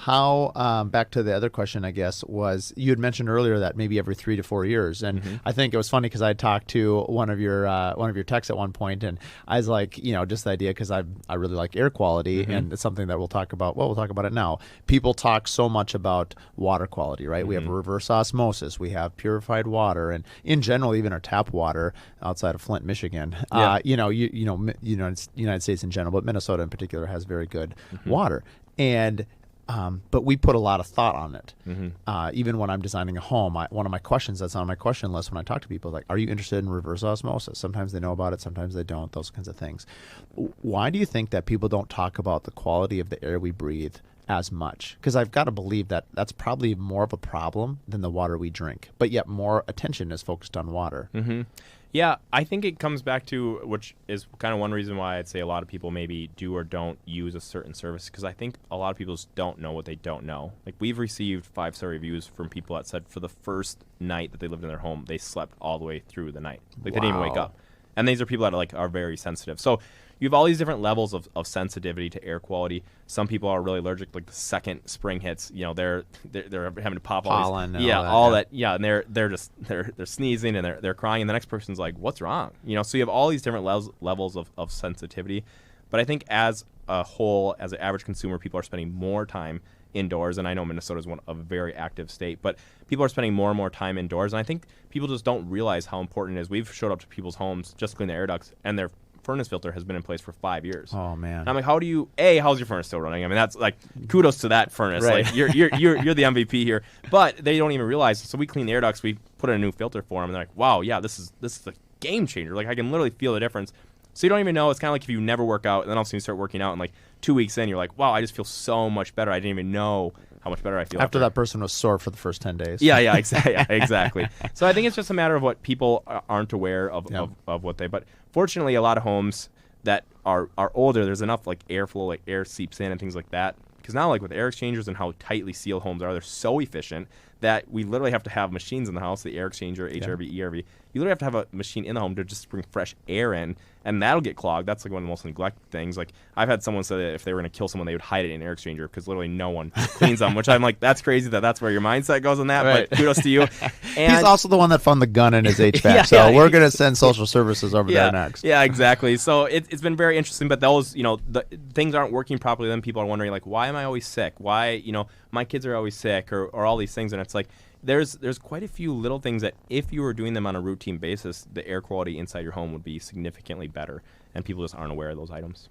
how back to the other question, I guess, was you had mentioned earlier that maybe every 3 to 4 years, and I think it was funny because I talked to one of your techs at one point, and I was like, just the idea, because I really like air quality, and it's something that we'll talk about. Well, we'll talk about it now. People talk so much about water quality, right? We have reverse osmosis, we have purified water, and in general, even our tap water outside of Flint, Michigan, United States in general, but Minnesota in particular has very good water. And but we put a lot of thought on it. Even when I'm designing a home, one of my questions that's on my question list when I talk to people is like, are you interested in reverse osmosis? Sometimes they know about it, sometimes they don't, those kinds of things. Why do you think that people don't talk about the quality of the air we breathe as much? Because I've got to believe that that's probably more of a problem than the water we drink, but yet more attention is focused on water. Yeah, I think it comes back to, which is kind of one reason why I'd say a lot of people maybe do or don't use a certain service, because I think a lot of people just don't know what they don't know. Like, we've received 5-star reviews from people that said for the first night that they lived in their home, they slept all the way through the night. Like, they didn't even wake up. And these are people that are very sensitive. So you have all these different levels of sensitivity to air quality. Some people are really allergic. Like, the second spring hits, they're having to pop pollen, all that, and they're sneezing and they're crying, and the next person's like, what's wrong? So you have all these different levels of sensitivity. But I think as a whole, as an average consumer, people are spending more time indoors, and I know Minnesota is a very active state, but people are spending more and more time indoors, and I think people just don't realize how important it is. We've showed up to people's homes just to clean the air ducts, and their furnace filter has been in place for 5 years. Oh man! And I'm like, how's your furnace still running? I mean, that's like, kudos to that furnace. Right. Like, you're the MVP here. But they don't even realize. So we clean the air ducts, we put in a new filter for them, and they're like, wow, yeah, this is a game changer. Like, I can literally feel the difference. So you don't even know. It's kind of like if you never work out, and then all of a sudden you start working out, and like 2 weeks in, you're like, wow, I just feel so much better. I didn't even know how much better I feel after that person was sore for the first 10 days. Yeah, exactly. So I think it's just a matter of what people aren't aware of what they. But fortunately, a lot of homes that are older, there's enough like airflow, like air seeps in and things like that. Because now, like with air exchangers and how tightly sealed homes are, they're so efficient that we literally have to have machines in the house, the air exchanger, HRV, ERV. You literally have to have a machine in the home to just bring fresh air in, and that'll get clogged. That's like one of the most neglected things. Like, I've had someone say that if they were going to kill someone, they would hide it in an air exchanger because literally no one cleans them, which I'm like, that's crazy that's where your mindset goes on that, right. But kudos to you. And he's also the one that found the gun in his HVAC, we're going to send social services over there next. Yeah, exactly. So it's been very interesting, but those, the things aren't working properly. Then people are wondering, like, why am I always sick? Why, my kids are always sick, or all these things. And it's like, there's quite a few little things that if you were doing them on a routine basis, the air quality inside your home would be significantly better, and people just aren't aware of those items.